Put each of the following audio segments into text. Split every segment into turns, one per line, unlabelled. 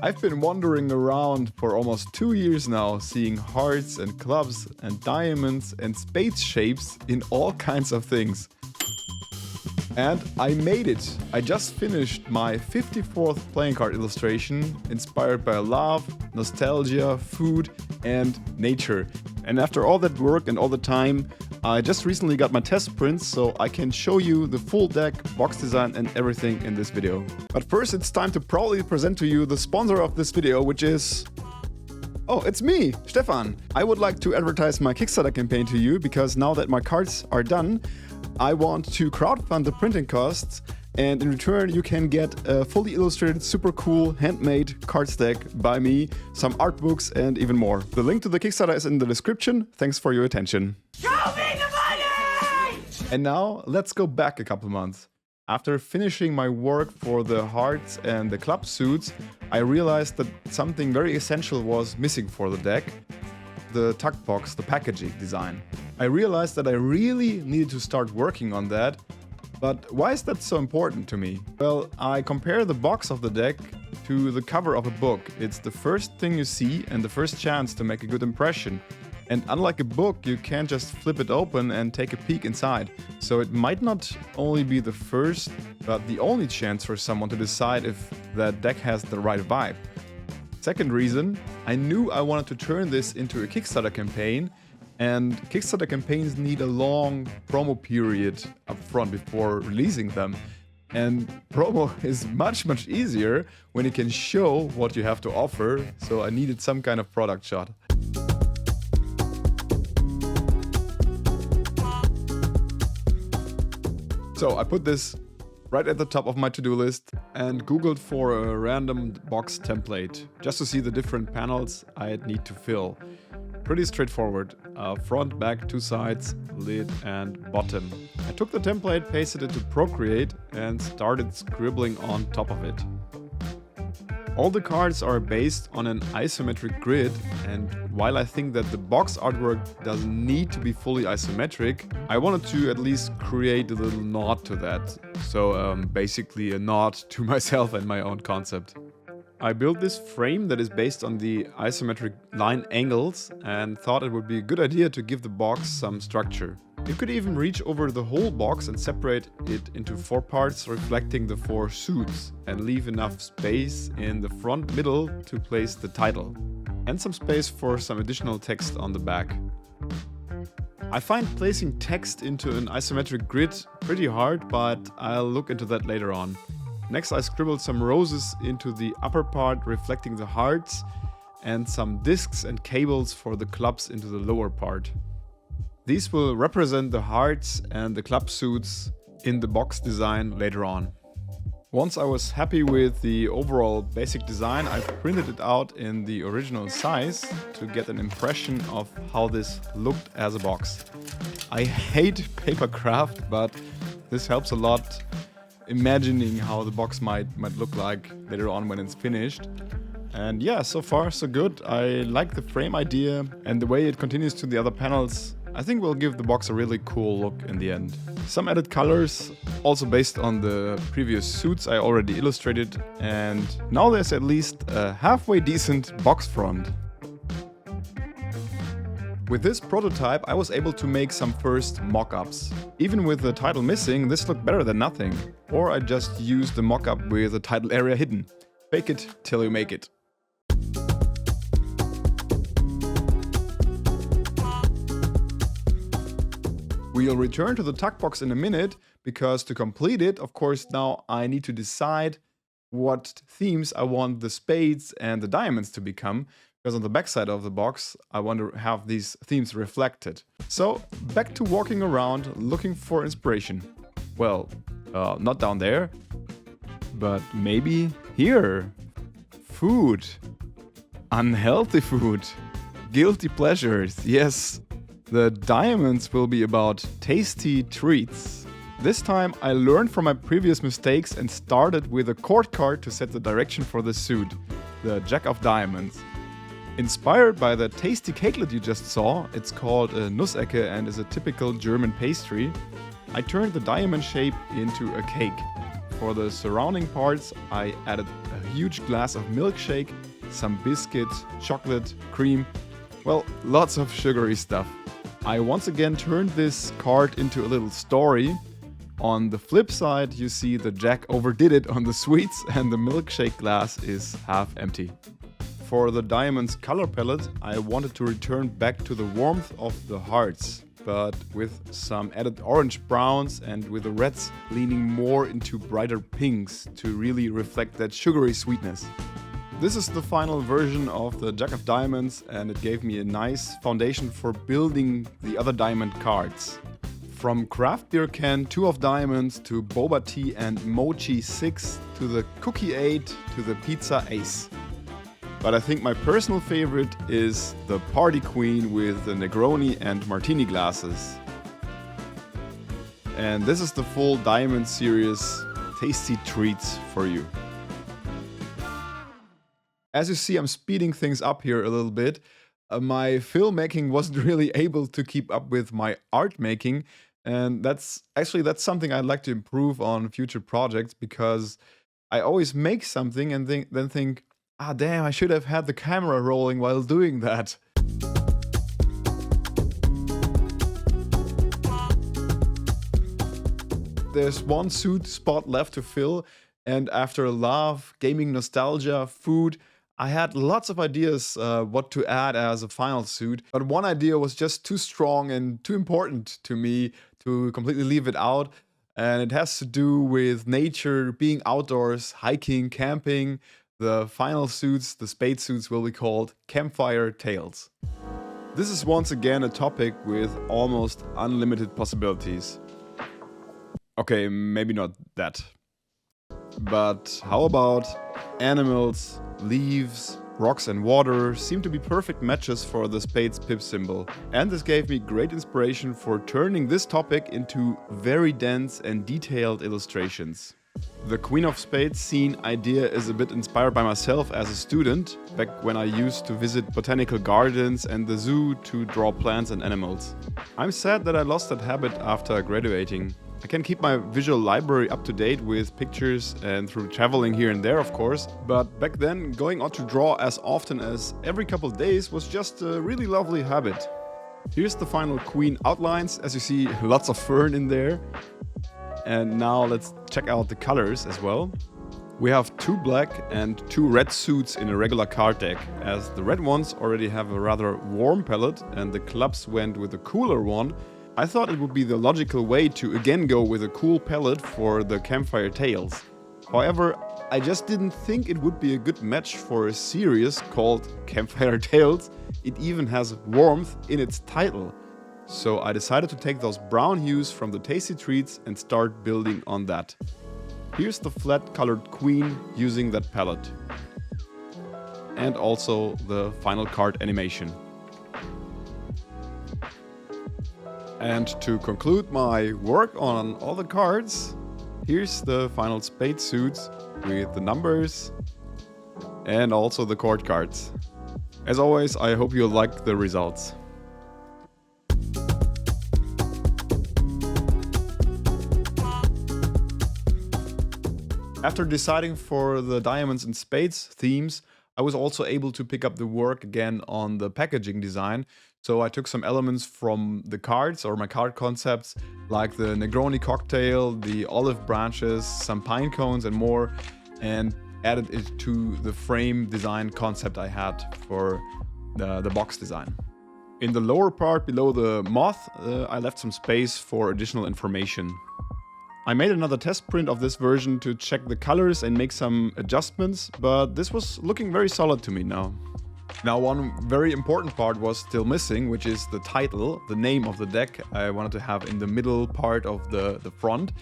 I've been wandering around for almost 2 years now, seeing hearts and clubs and diamonds and spades shapes in all kinds of things. And I made it! I just finished my 54th playing card illustration, inspired by love, nostalgia, food and nature. And after all that work and all the time, I just recently got my test prints, so I can show you the full deck, box design and everything in this video. But first it's time to proudly present to you the sponsor of this video, which is... Oh, it's me, Stefan! I would like to advertise my Kickstarter campaign to you, because now that my cards are done, I want to crowdfund the printing costs, and in return you can get a fully illustrated, super cool, handmade card stack by me, some art books and even more. The link to the Kickstarter is in the description. Thanks for your attention. Show me the money! And now let's go back a couple months. After finishing my work for the hearts and the club suits, I realized that something very essential was missing for the deck. The tuck box, the packaging design. I realized that I really needed to start working on that. But why is that so important to me? Well, I compare the box of the deck to the cover of a book. It's the first thing you see and the first chance to make a good impression. And unlike a book, you can't just flip it open and take a peek inside. So it might not only be the first, but the only chance for someone to decide if that deck has the right vibe. Second reason, I knew I wanted to turn this into a Kickstarter campaign, and Kickstarter campaigns need a long promo period up front before releasing them. And promo is much easier when you can show what you have to offer, so I needed some kind of product shot. So I put this right at the top of my to-do list and googled for a random box template, just to see the different panels I'd need to fill. Pretty straightforward, front, back, two sides, lid and bottom. I took the template, pasted it to Procreate and started scribbling on top of it. All the cards are based on an isometric grid, and while I think that the box artwork doesn't need to be fully isometric, I wanted to at least create a little nod to that. So basically a nod to myself and my own concept. I built this frame that is based on the isometric line angles and thought it would be a good idea to give the box some structure. You could even reach over the whole box and separate it into 4 parts reflecting the 4 suits and leave enough space in the front middle to place the title and some space for some additional text on the back. I find placing text into an isometric grid pretty hard, but I'll look into that later on. Next I scribbled some roses into the upper part reflecting the hearts and some discs and cables for the clubs into the lower part. These will represent the hearts and the club suits in the box design later on. Once I was happy with the overall basic design, I printed it out in the original size to get an impression of how this looked as a box. I hate paper craft, but this helps a lot imagining how the box might look like later on when it's finished. And yeah, so far so good. I like the frame idea and the way it continues to the other panels. I think will give the box a really cool look in the end. Some added colors, also based on the previous suits I already illustrated, and now there's at least a halfway decent box front. With this prototype I was able to make some first mock-ups. Even with the title missing, this looked better than nothing. Or I just used the mock-up with the title area hidden. Fake it till you make it. We'll return to the tuck box in a minute, because to complete it, of course, now I need to decide what themes I want the spades and the diamonds to become, because on the backside of the box I want to have these themes reflected. So back to walking around looking for inspiration. Well, not down there, but maybe here. Food. Unhealthy food. Guilty pleasures, yes. The diamonds will be about tasty treats. This time I learned from my previous mistakes and started with a court card to set the direction for the suit, the Jack of Diamonds. Inspired by the tasty cakelet you just saw, it's called a Nussecke and is a typical German pastry, I turned the diamond shape into a cake. For the surrounding parts I added a huge glass of milkshake, some biscuit, chocolate, cream, well, lots of sugary stuff. I once again turned this card into a little story. On the flip side, you see that Jack overdid it on the sweets and the milkshake glass is half empty. For the diamond's color palette, I wanted to return back to the warmth of the hearts, but with some added orange browns and with the reds leaning more into brighter pinks to really reflect that sugary sweetness. This is the final version of the Jack of Diamonds and it gave me a nice foundation for building the other diamond cards. From Craft Beer Can 2 of Diamonds to Boba Tea and Mochi 6 to the Cookie 8 to the Pizza Ace. But I think my personal favorite is the Party Queen with the Negroni and Martini glasses. And this is the full Diamond series tasty treats for you. As you see, I'm speeding things up here a little bit. My filmmaking wasn't really able to keep up with my art making. And that's something I'd like to improve on future projects because I always make something and then think, ah damn, I should have had the camera rolling while doing that. There's one suit spot left to fill, and after love, gaming nostalgia, food, I had lots of ideas what to add as a final suit, but one idea was just too strong and too important to me to completely leave it out, and it has to do with nature, being outdoors, hiking, camping. The final suits, the spade suits, will be called Campfire Tales. This is once again a topic with almost unlimited possibilities. Okay, maybe not that. But how about animals, leaves, rocks and water seem to be perfect matches for the Spades pip symbol. And this gave me great inspiration for turning this topic into very dense and detailed illustrations. The Queen of Spades scene idea is a bit inspired by myself as a student, back when I used to visit botanical gardens and the zoo to draw plants and animals. I'm sad that I lost that habit after graduating. I can keep my visual library up to date with pictures and through traveling here and there, of course, but back then going out to draw as often as every couple of days was just a really lovely habit. Here's the final queen outlines. As you see, lots of fern in there. And now let's check out the colors as well. We have 2 black and 2 red suits in a regular card deck, as the red ones already have a rather warm palette and the clubs went with a cooler one. I thought it would be the logical way to again go with a cool palette for the Campfire Tales. However, I just didn't think it would be a good match for a series called Campfire Tales. It even has warmth in its title. So I decided to take those brown hues from the tasty treats and start building on that. Here's the flat colored queen using that palette. And also the final card animation. And to conclude my work on all the cards, here's the final spade suits with the numbers and also the court cards. As always, I hope you like the results. After deciding for the diamonds and spades themes, I was also able to pick up the work again on the packaging design. So I took some elements from the cards or my card concepts, like the Negroni cocktail, the olive branches, some pine cones and more, and added it to the frame design concept I had for the box design. In the lower part below the moth, I left some space for additional information. I made another test print of this version to check the colors and make some adjustments, but this was looking very solid to me now. Now, one very important part was still missing, which is the title, the name of the deck I wanted to have in the middle part of the front.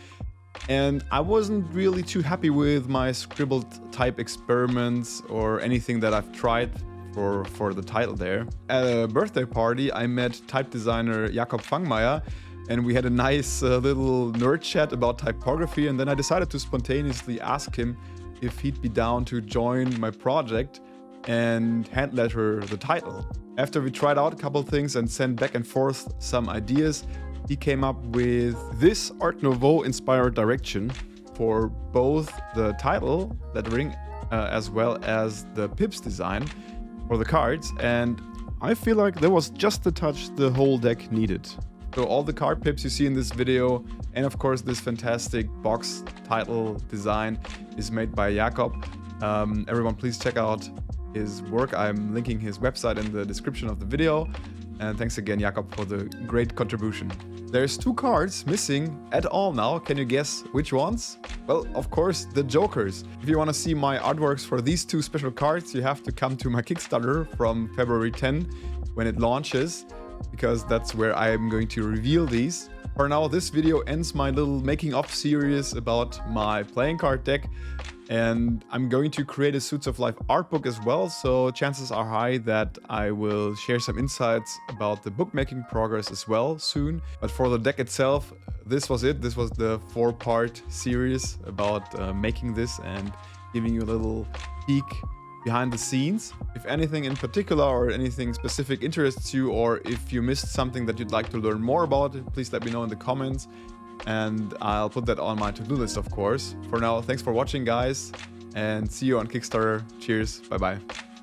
And I wasn't really too happy with my scribbled type experiments or anything that I've tried for the title there. At a birthday party, I met type designer Jakob Fangmeier, and we had a nice little nerd chat about typography, and then I decided to spontaneously ask him if he'd be down to join my project and hand letter the title. After we tried out a couple things and sent back and forth some ideas, he came up with this Art Nouveau inspired direction for both the title lettering as well as the pips design for the cards, and I feel like there was just the touch the whole deck needed. So all the card pips you see in this video, and of course this fantastic box title design, is made by Jakob. Everyone please check out his work. I'm linking his website in the description of the video. And thanks again, Jakob, for the great contribution. There's 2 cards missing at all now. Can you guess which ones? Well, of course, the Jokers. If you want to see my artworks for these 2 special cards, you have to come to my Kickstarter from February 10 when it launches, because that's where I am going to reveal these. For now, this video ends my little making of series about my playing card deck. And I'm going to create a Suits of Life art book as well, so chances are high that I will share some insights about the bookmaking progress as well soon. But for the deck itself, this was it. This was the 4-part series about making this and giving you a little peek behind the scenes. If anything in particular or anything specific interests you, or if you missed something that you'd like to learn more about, please let me know in the comments. And I'll put that on my to-do list, of course. For now, thanks for watching, guys, and see you on Kickstarter. Cheers. Bye-bye.